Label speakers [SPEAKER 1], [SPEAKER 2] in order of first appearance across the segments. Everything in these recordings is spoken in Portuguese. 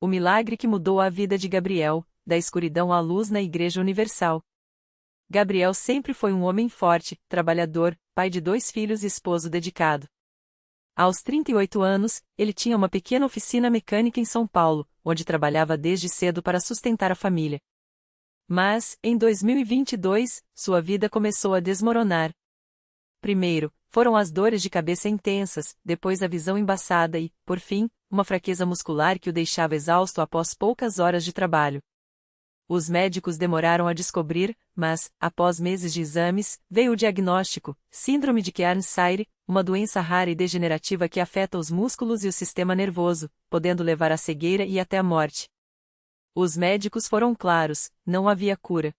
[SPEAKER 1] O milagre que mudou a vida de Gabriel, da escuridão à luz na Igreja Universal. Gabriel sempre foi um homem forte, trabalhador, pai de 2 filhos e esposo dedicado. Aos 38 anos, ele tinha uma pequena oficina mecânica em São Paulo, onde trabalhava desde cedo para sustentar a família. Mas, em 2022, sua vida começou a desmoronar. Primeiro, foram as dores de cabeça intensas, depois a visão embaçada e, por fim, uma fraqueza muscular que o deixava exausto após poucas horas de trabalho. Os médicos demoraram a descobrir, mas, após meses de exames, veio o diagnóstico: Síndrome de Kearns-Sayre, uma doença rara e degenerativa que afeta os músculos e o sistema nervoso, podendo levar à cegueira e até à morte. Os médicos foram claros: não havia cura.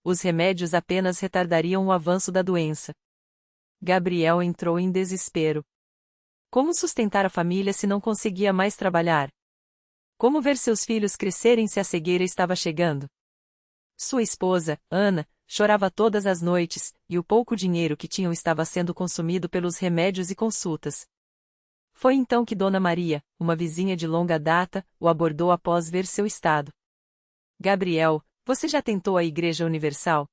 [SPEAKER 1] Os remédios apenas retardariam o avanço da doença. Gabriel entrou em desespero. Como sustentar a família se não conseguia mais trabalhar? Como ver seus filhos crescerem se a cegueira estava chegando? Sua esposa, Ana, chorava todas as noites, e o pouco dinheiro que tinham estava sendo consumido pelos remédios e consultas. Foi então que Dona Maria, uma vizinha de longa data, o abordou após ver seu estado. Gabriel, você já tentou a Igreja Universal?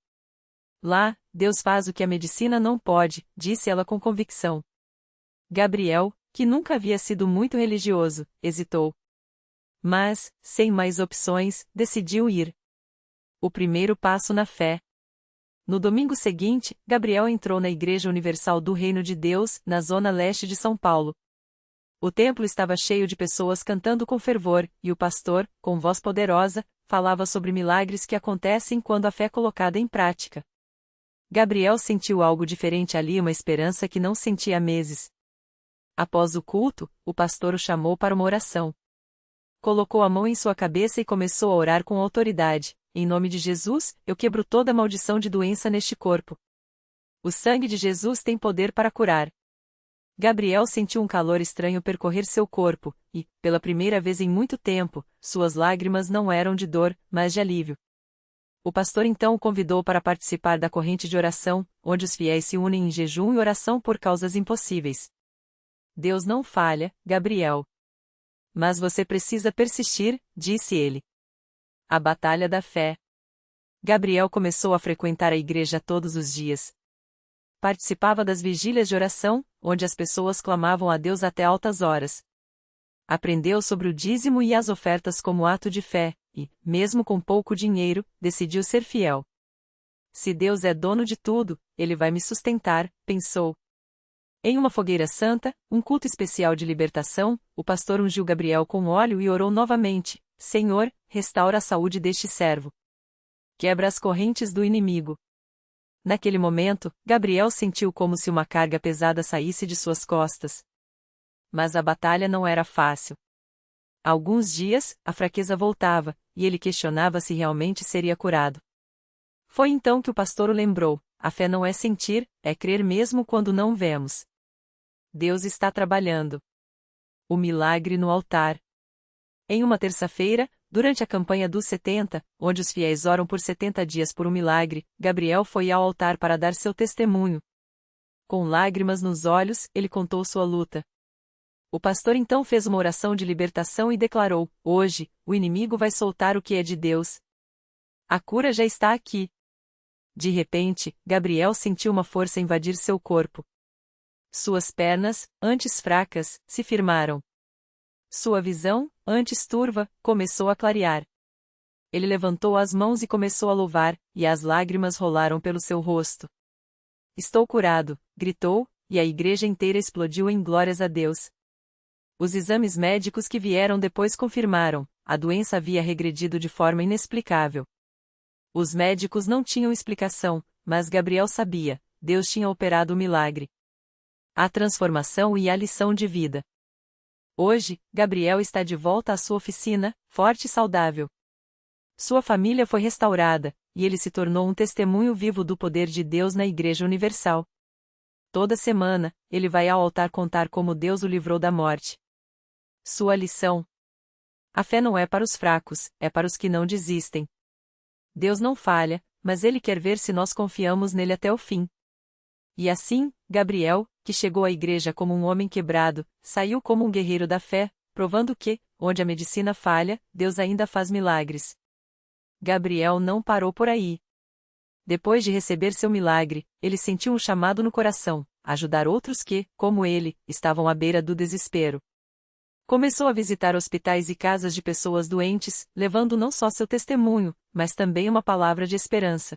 [SPEAKER 1] Lá, Deus faz o que a medicina não pode, disse ela com convicção. Gabriel, que nunca havia sido muito religioso, hesitou. Mas, sem mais opções, decidiu ir. O primeiro passo na fé. No domingo seguinte, Gabriel entrou na Igreja Universal do Reino de Deus, na zona leste de São Paulo. O templo estava cheio de pessoas cantando com fervor, e o pastor, com voz poderosa, falava sobre milagres que acontecem quando a fé é colocada em prática. Gabriel sentiu algo diferente ali, uma esperança que não sentia há meses. Após o culto, o pastor o chamou para uma oração. Colocou a mão em sua cabeça e começou a orar com autoridade: em nome de Jesus, eu quebro toda maldição de doença neste corpo. O sangue de Jesus tem poder para curar. Gabriel sentiu um calor estranho percorrer seu corpo, e, pela primeira vez em muito tempo, suas lágrimas não eram de dor, mas de alívio. O pastor então o convidou para participar da corrente de oração, onde os fiéis se unem em jejum e oração por causas impossíveis. Deus não falha, Gabriel. Mas você precisa persistir, disse ele. A batalha da fé. Gabriel começou a frequentar a igreja todos os dias. Participava das vigílias de oração, onde as pessoas clamavam a Deus até altas horas. Aprendeu sobre o dízimo e as ofertas como ato de fé, e, mesmo com pouco dinheiro, decidiu ser fiel. Se Deus é dono de tudo, Ele vai me sustentar, pensou. Em uma fogueira santa, um culto especial de libertação, o pastor ungiu Gabriel com óleo e orou novamente: Senhor, restaura a saúde deste servo. Quebra as correntes do inimigo. Naquele momento, Gabriel sentiu como se uma carga pesada saísse de suas costas. Mas a batalha não era fácil. Há alguns dias, a fraqueza voltava, e ele questionava se realmente seria curado. Foi então que o pastor o lembrou: a fé não é sentir, é crer mesmo quando não vemos. Deus está trabalhando. O milagre no altar. Em uma terça-feira, durante a campanha dos 70, onde os fiéis oram por 70 dias por um milagre, Gabriel foi ao altar para dar seu testemunho. Com lágrimas nos olhos, ele contou sua luta. O pastor então fez uma oração de libertação e declarou: hoje, o inimigo vai soltar o que é de Deus. A cura já está aqui. De repente, Gabriel sentiu uma força invadir seu corpo. Suas pernas, antes fracas, se firmaram. Sua visão, antes turva, começou a clarear. Ele levantou as mãos e começou a louvar, e as lágrimas rolaram pelo seu rosto. Estou curado, gritou, e a igreja inteira explodiu em glórias a Deus. Os exames médicos que vieram depois confirmaram: a doença havia regredido de forma inexplicável. Os médicos não tinham explicação, mas Gabriel sabia: Deus tinha operado o milagre. A transformação e a lição de vida. Hoje, Gabriel está de volta à sua oficina, forte e saudável. Sua família foi restaurada, e ele se tornou um testemunho vivo do poder de Deus na Igreja Universal. Toda semana, ele vai ao altar contar como Deus o livrou da morte. Sua lição: a fé não é para os fracos, é para os que não desistem. Deus não falha, mas Ele quer ver se nós confiamos nele até o fim. E assim, Gabriel, que chegou à igreja como um homem quebrado, saiu como um guerreiro da fé, provando que, onde a medicina falha, Deus ainda faz milagres. Gabriel não parou por aí. Depois de receber seu milagre, ele sentiu um chamado no coração: ajudar outros que, como ele, estavam à beira do desespero. Começou a visitar hospitais e casas de pessoas doentes, levando não só seu testemunho, mas também uma palavra de esperança.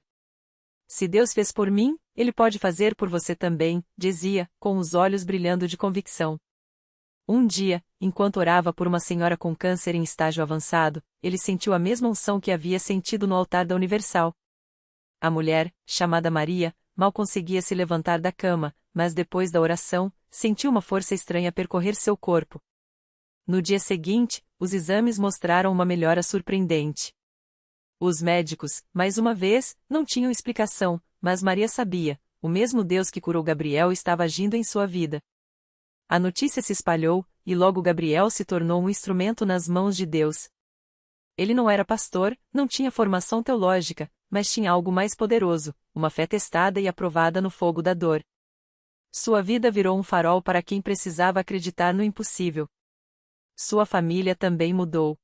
[SPEAKER 1] Se Deus fez por mim, Ele pode fazer por você também, dizia, com os olhos brilhando de convicção. Um dia, enquanto orava por uma senhora com câncer em estágio avançado, ele sentiu a mesma unção que havia sentido no altar da Universal. A mulher, chamada Maria, mal conseguia se levantar da cama, mas depois da oração, sentiu uma força estranha percorrer seu corpo. No dia seguinte, os exames mostraram uma melhora surpreendente. Os médicos, mais uma vez, não tinham explicação, mas Maria sabia: o mesmo Deus que curou Gabriel estava agindo em sua vida. A notícia se espalhou, e logo Gabriel se tornou um instrumento nas mãos de Deus. Ele não era pastor, não tinha formação teológica, mas tinha algo mais poderoso: uma fé testada e aprovada no fogo da dor. Sua vida virou um farol para quem precisava acreditar no impossível. Sua família também mudou.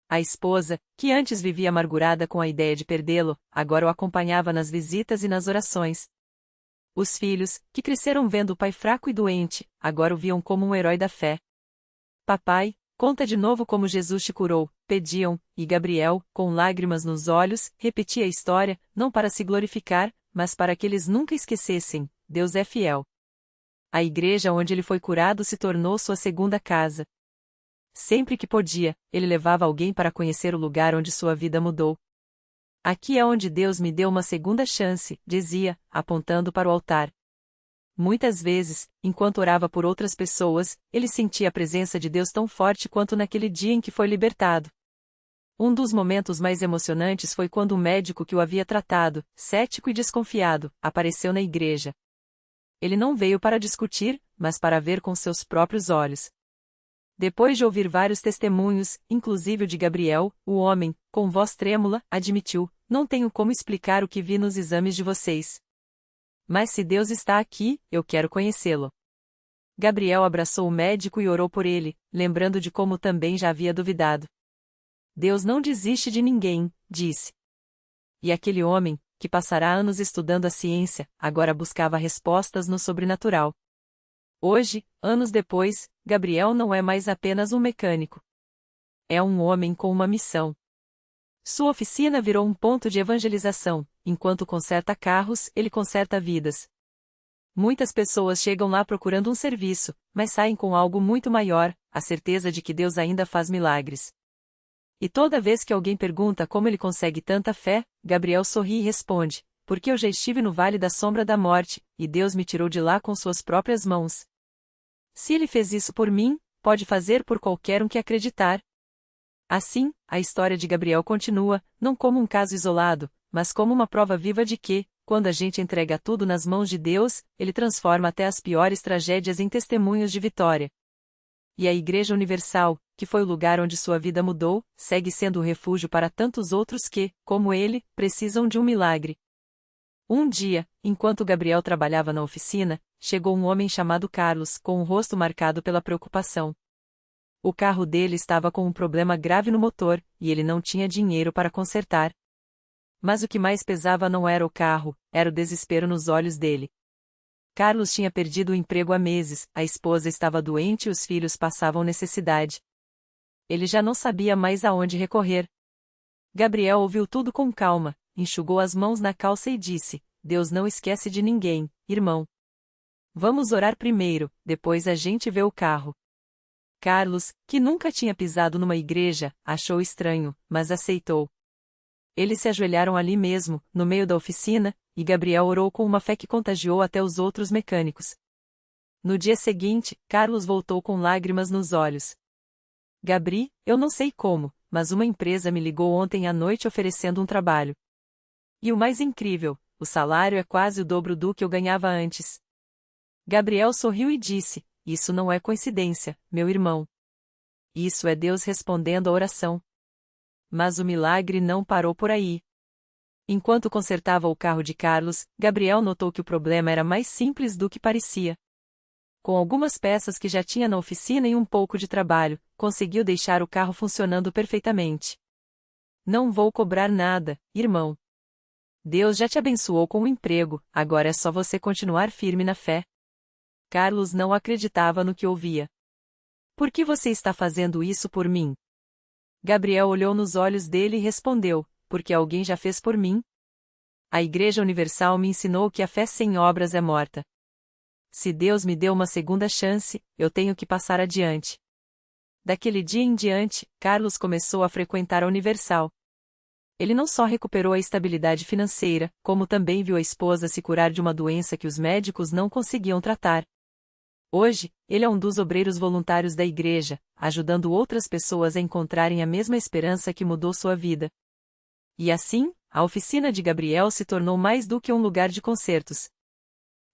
[SPEAKER 1] A esposa, que antes vivia amargurada com a ideia de perdê-lo, agora o acompanhava nas visitas e nas orações. Os filhos, que cresceram vendo o pai fraco e doente, agora o viam como um herói da fé. Papai, conta de novo como Jesus te curou, pediam, e Gabriel, com lágrimas nos olhos, repetia a história, não para se glorificar, mas para que eles nunca esquecessem: Deus é fiel. A igreja onde ele foi curado se tornou sua segunda casa. Sempre que podia, ele levava alguém para conhecer o lugar onde sua vida mudou. Aqui é onde Deus me deu uma segunda chance, dizia, apontando para o altar. Muitas vezes, enquanto orava por outras pessoas, ele sentia a presença de Deus tão forte quanto naquele dia em que foi libertado. Um dos momentos mais emocionantes foi quando o médico que o havia tratado, cético e desconfiado, apareceu na igreja. Ele não veio para discutir, mas para ver com seus próprios olhos. Depois de ouvir vários testemunhos, inclusive o de Gabriel, o homem, com voz trêmula, admitiu: não tenho como explicar o que vi nos exames de vocês. Mas se Deus está aqui, eu quero conhecê-lo. Gabriel abraçou o médico e orou por ele, lembrando de como também já havia duvidado. Deus não desiste de ninguém, disse. E aquele homem, que passará anos estudando a ciência, agora buscava respostas no sobrenatural. Hoje, anos depois, Gabriel não é mais apenas um mecânico. É um homem com uma missão. Sua oficina virou um ponto de evangelização: enquanto conserta carros, ele conserta vidas. Muitas pessoas chegam lá procurando um serviço, mas saem com algo muito maior: a certeza de que Deus ainda faz milagres. E toda vez que alguém pergunta como ele consegue tanta fé, Gabriel sorri e responde: porque eu já estive no vale da sombra da morte, e Deus me tirou de lá com suas próprias mãos. Se ele fez isso por mim, pode fazer por qualquer um que acreditar. Assim, a história de Gabriel continua, não como um caso isolado, mas como uma prova viva de que, quando a gente entrega tudo nas mãos de Deus, Ele transforma até as piores tragédias em testemunhos de vitória. E a Igreja Universal, que foi o lugar onde sua vida mudou, segue sendo um refúgio para tantos outros que, como ele, precisam de um milagre. Um dia, enquanto Gabriel trabalhava na oficina, chegou um homem chamado Carlos, com o rosto marcado pela preocupação. O carro dele estava com um problema grave no motor, e ele não tinha dinheiro para consertar. Mas o que mais pesava não era o carro, era o desespero nos olhos dele. Carlos tinha perdido o emprego há meses, a esposa estava doente e os filhos passavam necessidade. Ele já não sabia mais aonde recorrer. Gabriel ouviu tudo com calma, enxugou as mãos na calça e disse: Deus não esquece de ninguém, irmão. Vamos orar primeiro, depois a gente vê o carro. Carlos, que nunca tinha pisado numa igreja, achou estranho, mas aceitou. Eles se ajoelharam ali mesmo, no meio da oficina, e Gabriel orou com uma fé que contagiou até os outros mecânicos. No dia seguinte, Carlos voltou com lágrimas nos olhos. Gabri, eu não sei como, mas uma empresa me ligou ontem à noite oferecendo um trabalho. E o mais incrível, o salário é quase o dobro do que eu ganhava antes. Gabriel sorriu e disse: Isso não é coincidência, meu irmão. Isso é Deus respondendo à oração. Mas o milagre não parou por aí. Enquanto consertava o carro de Carlos, Gabriel notou que o problema era mais simples do que parecia. Com algumas peças que já tinha na oficina e um pouco de trabalho, conseguiu deixar o carro funcionando perfeitamente. Não vou cobrar nada, irmão. Deus já te abençoou com o emprego, agora é só você continuar firme na fé. Carlos não acreditava no que ouvia. Por que você está fazendo isso por mim? Gabriel olhou nos olhos dele e respondeu, porque alguém já fez por mim. A Igreja Universal me ensinou que a fé sem obras é morta. Se Deus me deu uma segunda chance, eu tenho que passar adiante. Daquele dia em diante, Carlos começou a frequentar a Universal. Ele não só recuperou a estabilidade financeira, como também viu a esposa se curar de uma doença que os médicos não conseguiam tratar. Hoje, ele é um dos obreiros voluntários da igreja, ajudando outras pessoas a encontrarem a mesma esperança que mudou sua vida. E assim, a oficina de Gabriel se tornou mais do que um lugar de concertos.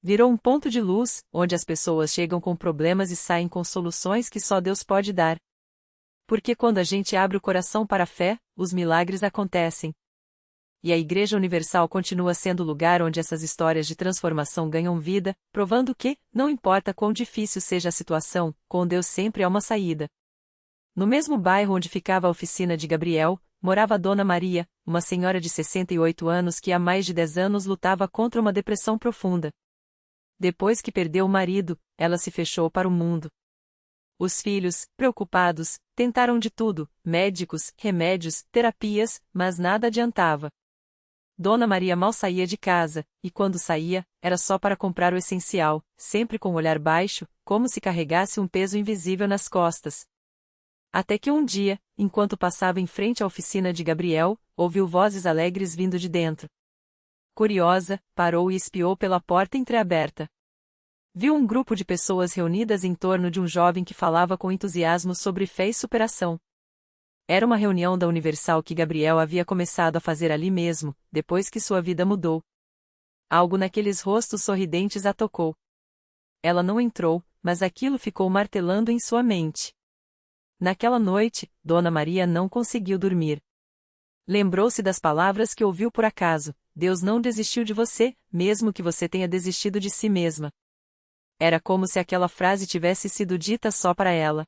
[SPEAKER 1] Virou um ponto de luz, onde as pessoas chegam com problemas e saem com soluções que só Deus pode dar. Porque quando a gente abre o coração para a fé, os milagres acontecem. E a Igreja Universal continua sendo o lugar onde essas histórias de transformação ganham vida, provando que, não importa quão difícil seja a situação, com Deus sempre há uma saída. No mesmo bairro onde ficava a oficina de Gabriel, morava a Dona Maria, uma senhora de 68 anos que há mais de 10 anos lutava contra uma depressão profunda. Depois que perdeu o marido, ela se fechou para o mundo. Os filhos, preocupados, tentaram de tudo, médicos, remédios, terapias, mas nada adiantava. Dona Maria mal saía de casa, e quando saía, era só para comprar o essencial, sempre com o olhar baixo, como se carregasse um peso invisível nas costas. Até que um dia, enquanto passava em frente à oficina de Gabriel, ouviu vozes alegres vindo de dentro. Curiosa, parou e espiou pela porta entreaberta. Viu um grupo de pessoas reunidas em torno de um jovem que falava com entusiasmo sobre fé e superação. Era uma reunião da Universal que Gabriel havia começado a fazer ali mesmo, depois que sua vida mudou. Algo naqueles rostos sorridentes a tocou. Ela não entrou, mas aquilo ficou martelando em sua mente. Naquela noite, Dona Maria não conseguiu dormir. Lembrou-se das palavras que ouviu por acaso: Deus não desistiu de você, mesmo que você tenha desistido de si mesma. Era como se aquela frase tivesse sido dita só para ela.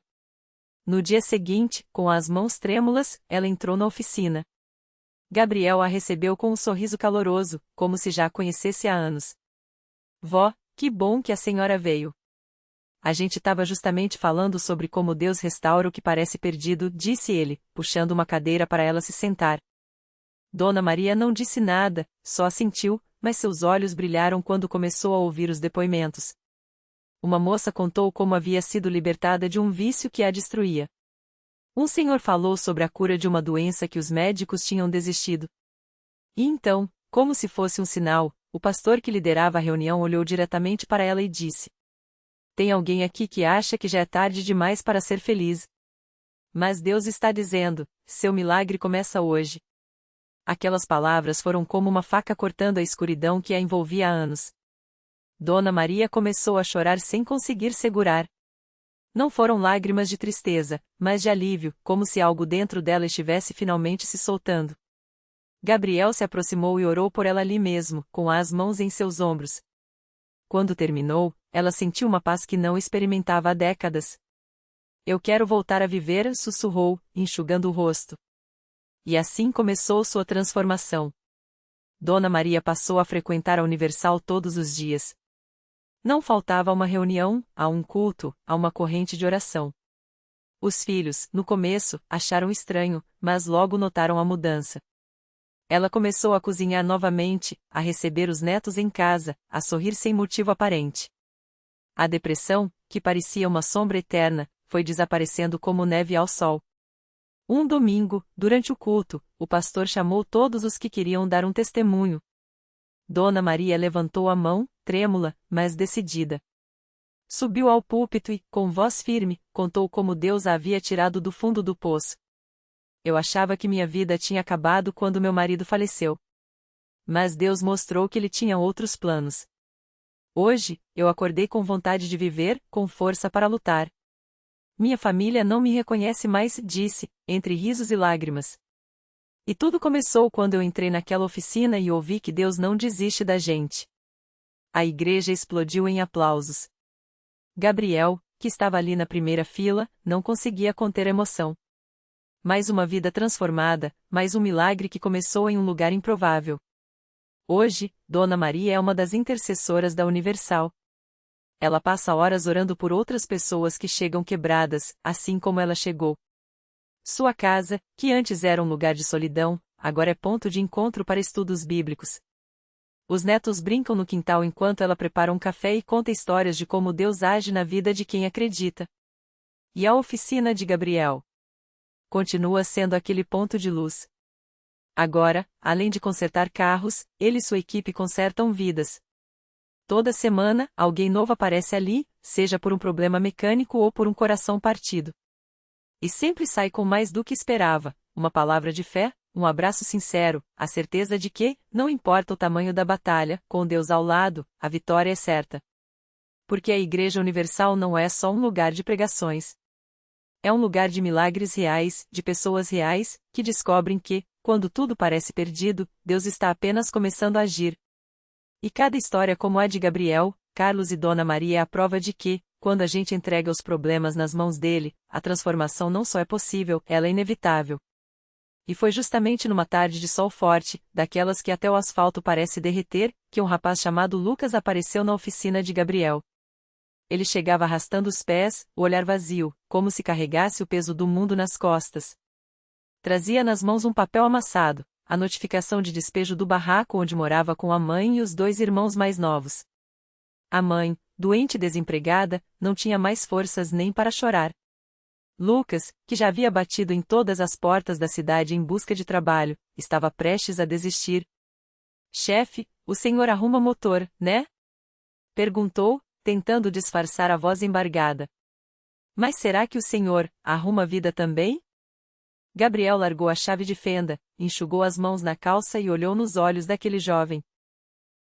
[SPEAKER 1] No dia seguinte, com as mãos trêmulas, ela entrou na oficina. Gabriel a recebeu com um sorriso caloroso, como se já a conhecesse há anos. Vó, que bom que a senhora veio. A gente estava justamente falando sobre como Deus restaura o que parece perdido, disse ele, puxando uma cadeira para ela se sentar. Dona Maria não disse nada, só assentiu, mas seus olhos brilharam quando começou a ouvir os depoimentos. Uma moça contou como havia sido libertada de um vício que a destruía. Um senhor falou sobre a cura de uma doença que os médicos tinham desistido. E então, como se fosse um sinal, o pastor que liderava a reunião olhou diretamente para ela e disse: Tem alguém aqui que acha que já é tarde demais para ser feliz. Mas Deus está dizendo: seu milagre começa hoje. Aquelas palavras foram como uma faca cortando a escuridão que a envolvia há anos. Dona Maria começou a chorar sem conseguir segurar. Não foram lágrimas de tristeza, mas de alívio, como se algo dentro dela estivesse finalmente se soltando. Gabriel se aproximou e orou por ela ali mesmo, com as mãos em seus ombros. Quando terminou, ela sentiu uma paz que não experimentava há décadas. Eu quero voltar a viver, sussurrou, enxugando o rosto. E assim começou sua transformação. Dona Maria passou a frequentar a Universal todos os dias. Não faltava uma reunião, a um culto, a uma corrente de oração. Os filhos, no começo, acharam estranho, mas logo notaram a mudança. Ela começou a cozinhar novamente, a receber os netos em casa, a sorrir sem motivo aparente. A depressão, que parecia uma sombra eterna, foi desaparecendo como neve ao sol. Um domingo, durante o culto, o pastor chamou todos os que queriam dar um testemunho. Dona Maria levantou a mão, trêmula, mas decidida. Subiu ao púlpito e, com voz firme, contou como Deus a havia tirado do fundo do poço. Eu achava que minha vida tinha acabado quando meu marido faleceu. Mas Deus mostrou que ele tinha outros planos. Hoje, eu acordei com vontade de viver, com força para lutar. Minha família não me reconhece mais, disse, entre risos e lágrimas. E tudo começou quando eu entrei naquela oficina e ouvi que Deus não desiste da gente. A igreja explodiu em aplausos. Gabriel, que estava ali na primeira fila, não conseguia conter a emoção. Mais uma vida transformada, mais um milagre que começou em um lugar improvável. Hoje, Dona Maria é uma das intercessoras da Universal. Ela passa horas orando por outras pessoas que chegam quebradas, assim como ela chegou. Sua casa, que antes era um lugar de solidão, agora é ponto de encontro para estudos bíblicos. Os netos brincam no quintal enquanto ela prepara um café e conta histórias de como Deus age na vida de quem acredita. E a oficina de Gabriel continua sendo aquele ponto de luz. Agora, além de consertar carros, ele e sua equipe consertam vidas. Toda semana, alguém novo aparece ali, seja por um problema mecânico ou por um coração partido. E sempre sai com mais do que esperava, uma palavra de fé, um abraço sincero, a certeza de que, não importa o tamanho da batalha, com Deus ao lado, a vitória é certa. Porque a Igreja Universal não é só um lugar de pregações. É um lugar de milagres reais, de pessoas reais, que descobrem que, quando tudo parece perdido, Deus está apenas começando a agir. E cada história como a de Gabriel, Carlos e Dona Maria é a prova de que, quando a gente entrega os problemas nas mãos dele, a transformação não só é possível, ela é inevitável. E foi justamente numa tarde de sol forte, daquelas que até o asfalto parece derreter, que um rapaz chamado Lucas apareceu na oficina de Gabriel. Ele chegava arrastando os pés, o olhar vazio, como se carregasse o peso do mundo nas costas. Trazia nas mãos um papel amassado, a notificação de despejo do barraco onde morava com a mãe e os 2 irmãos mais novos. A mãe, doente e desempregada, não tinha mais forças nem para chorar. Lucas, que já havia batido em todas as portas da cidade em busca de trabalho, estava prestes a desistir. Chefe, o senhor arruma motor, né? Perguntou, tentando disfarçar a voz embargada. Mas será que o senhor arruma vida também? Gabriel largou a chave de fenda, enxugou as mãos na calça e olhou nos olhos daquele jovem.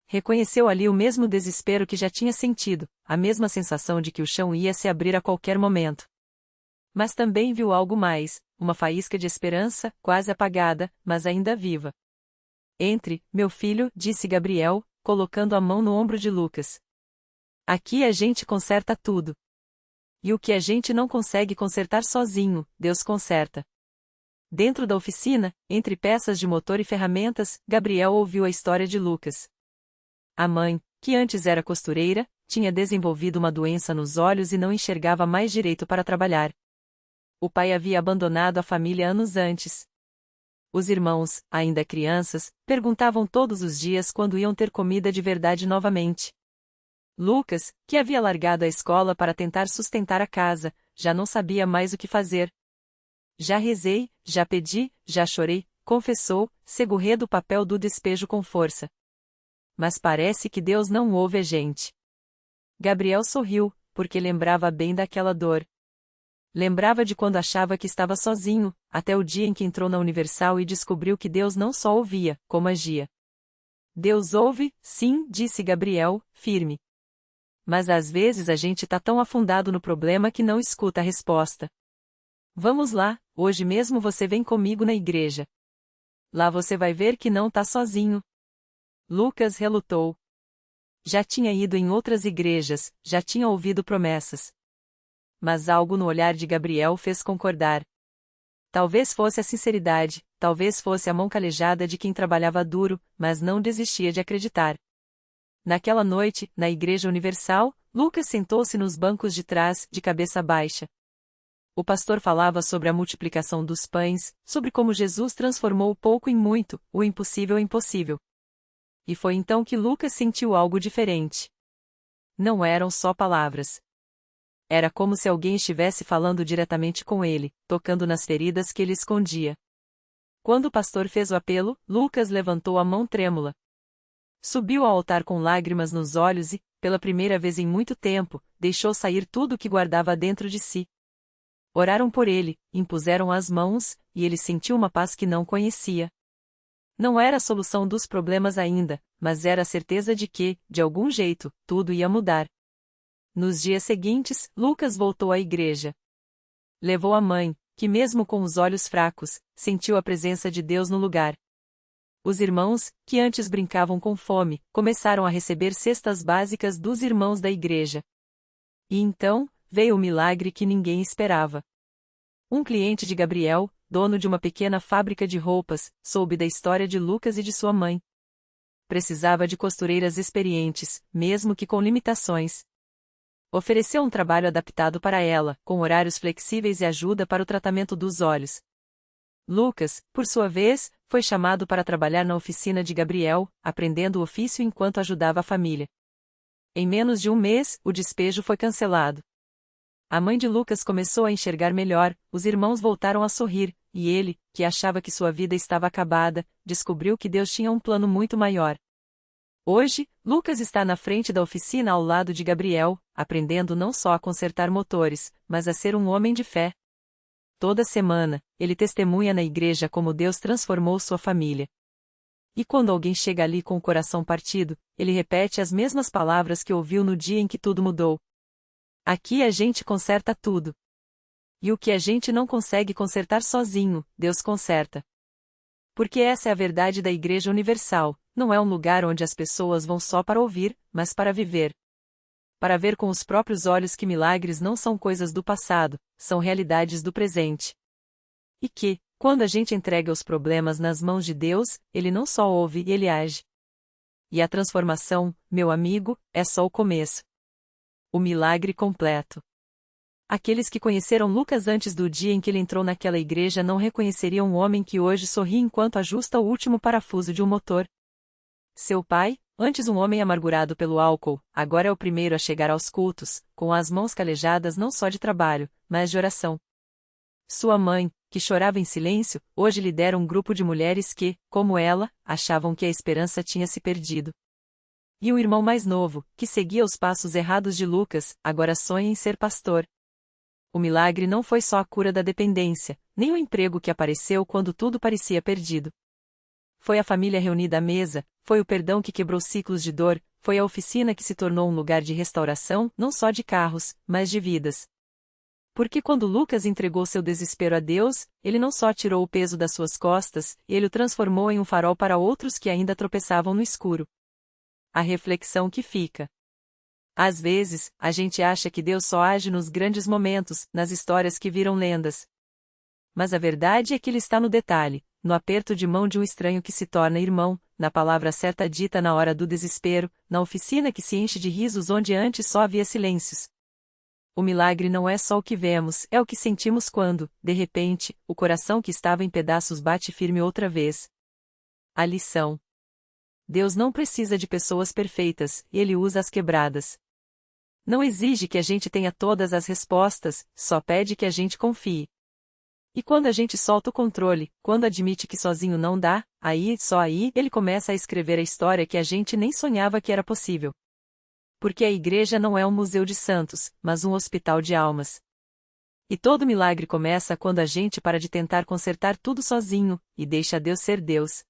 [SPEAKER 1] Reconheceu ali o mesmo desespero que já tinha sentido, a mesma sensação de que o chão ia se abrir a qualquer momento. Mas também viu algo mais, uma faísca de esperança, quase apagada, mas ainda viva. Entre, meu filho, disse Gabriel, colocando a mão no ombro de Lucas. Aqui a gente conserta tudo. E o que a gente não consegue consertar sozinho, Deus conserta. Dentro da oficina, entre peças de motor e ferramentas, Gabriel ouviu a história de Lucas. A mãe, que antes era costureira, tinha desenvolvido uma doença nos olhos e não enxergava mais direito para trabalhar. O pai havia abandonado a família anos antes. Os irmãos, ainda crianças, perguntavam todos os dias quando iam ter comida de verdade novamente. Lucas, que havia largado a escola para tentar sustentar a casa, já não sabia mais o que fazer. Já rezei, já pedi, já chorei, confessou, segurrando o papel do despejo com força. Mas parece que Deus não ouve a gente. Gabriel sorriu, porque lembrava bem daquela dor. Lembrava de quando achava que estava sozinho, até o dia em que entrou na Universal e descobriu que Deus não só ouvia, como agia. Deus ouve, sim, disse Gabriel, firme. Mas às vezes a gente tá tão afundado no problema que não escuta a resposta. Vamos lá, hoje mesmo você vem comigo na igreja. Lá você vai ver que não tá sozinho. Lucas relutou. Já tinha ido em outras igrejas, já tinha ouvido promessas. Mas algo no olhar de Gabriel fez concordar. Talvez fosse a sinceridade, talvez fosse a mão calejada de quem trabalhava duro, mas não desistia de acreditar. Naquela noite, na Igreja Universal, Lucas sentou-se nos bancos de trás, de cabeça baixa. O pastor falava sobre a multiplicação dos pães, sobre como Jesus transformou o pouco em muito, o impossível em possível. E foi então que Lucas sentiu algo diferente. Não eram só palavras. Era como se alguém estivesse falando diretamente com ele, tocando nas feridas que ele escondia. Quando o pastor fez o apelo, Lucas levantou a mão trêmula. Subiu ao altar com lágrimas nos olhos e, pela primeira vez em muito tempo, deixou sair tudo o que guardava dentro de si. Oraram por ele, impuseram as mãos, e ele sentiu uma paz que não conhecia. Não era a solução dos problemas ainda, mas era a certeza de que, de algum jeito, tudo ia mudar. Nos dias seguintes, Lucas voltou à igreja. Levou a mãe, que mesmo com os olhos fracos, sentiu a presença de Deus no lugar. Os irmãos, que antes brincavam com fome, começaram a receber cestas básicas dos irmãos da igreja. E então, veio o milagre que ninguém esperava. Um cliente de Gabriel, dono de uma pequena fábrica de roupas, soube da história de Lucas e de sua mãe. Precisava de costureiras experientes, mesmo que com limitações. Ofereceu um trabalho adaptado para ela, com horários flexíveis e ajuda para o tratamento dos olhos. Lucas, por sua vez, foi chamado para trabalhar na oficina de Gabriel, aprendendo o ofício enquanto ajudava a família. Em menos de um mês, o despejo foi cancelado. A mãe de Lucas começou a enxergar melhor, os irmãos voltaram a sorrir, e ele, que achava que sua vida estava acabada, descobriu que Deus tinha um plano muito maior. Hoje, Lucas está na frente da oficina ao lado de Gabriel, aprendendo não só a consertar motores, mas a ser um homem de fé. Toda semana, ele testemunha na igreja como Deus transformou sua família. E quando alguém chega ali com o coração partido, ele repete as mesmas palavras que ouviu no dia em que tudo mudou. Aqui a gente conserta tudo. E o que a gente não consegue consertar sozinho, Deus conserta. Porque essa é a verdade da Igreja Universal, não é um lugar onde as pessoas vão só para ouvir, mas para viver. Para ver com os próprios olhos que milagres não são coisas do passado, são realidades do presente. E que, quando a gente entrega os problemas nas mãos de Deus, Ele não só ouve, Ele age. E a transformação, meu amigo, é só o começo. O milagre completo. Aqueles que conheceram Lucas antes do dia em que ele entrou naquela igreja não reconheceriam o homem que hoje sorri enquanto ajusta o último parafuso de um motor. Seu pai, antes um homem amargurado pelo álcool, agora é o primeiro a chegar aos cultos, com as mãos calejadas não só de trabalho, mas de oração. Sua mãe, que chorava em silêncio, hoje lidera um grupo de mulheres que, como ela, achavam que a esperança tinha se perdido. E o irmão mais novo, que seguia os passos errados de Lucas, agora sonha em ser pastor. O milagre não foi só a cura da dependência, nem o emprego que apareceu quando tudo parecia perdido. Foi a família reunida à mesa, foi o perdão que quebrou ciclos de dor, foi a oficina que se tornou um lugar de restauração, não só de carros, mas de vidas. Porque quando Lucas entregou seu desespero a Deus, ele não só tirou o peso das suas costas, ele o transformou em um farol para outros que ainda tropeçavam no escuro. A reflexão que fica. Às vezes, a gente acha que Deus só age nos grandes momentos, nas histórias que viram lendas. Mas a verdade é que Ele está no detalhe, no aperto de mão de um estranho que se torna irmão, na palavra certa dita na hora do desespero, na oficina que se enche de risos onde antes só havia silêncios. O milagre não é só o que vemos, é o que sentimos quando, de repente, o coração que estava em pedaços bate firme outra vez. A lição. Deus não precisa de pessoas perfeitas, Ele usa as quebradas. Não exige que a gente tenha todas as respostas, só pede que a gente confie. E quando a gente solta o controle, quando admite que sozinho não dá, só aí, Ele começa a escrever a história que a gente nem sonhava que era possível. Porque a igreja não é um museu de santos, mas um hospital de almas. E todo milagre começa quando a gente para de tentar consertar tudo sozinho, e deixa Deus ser Deus.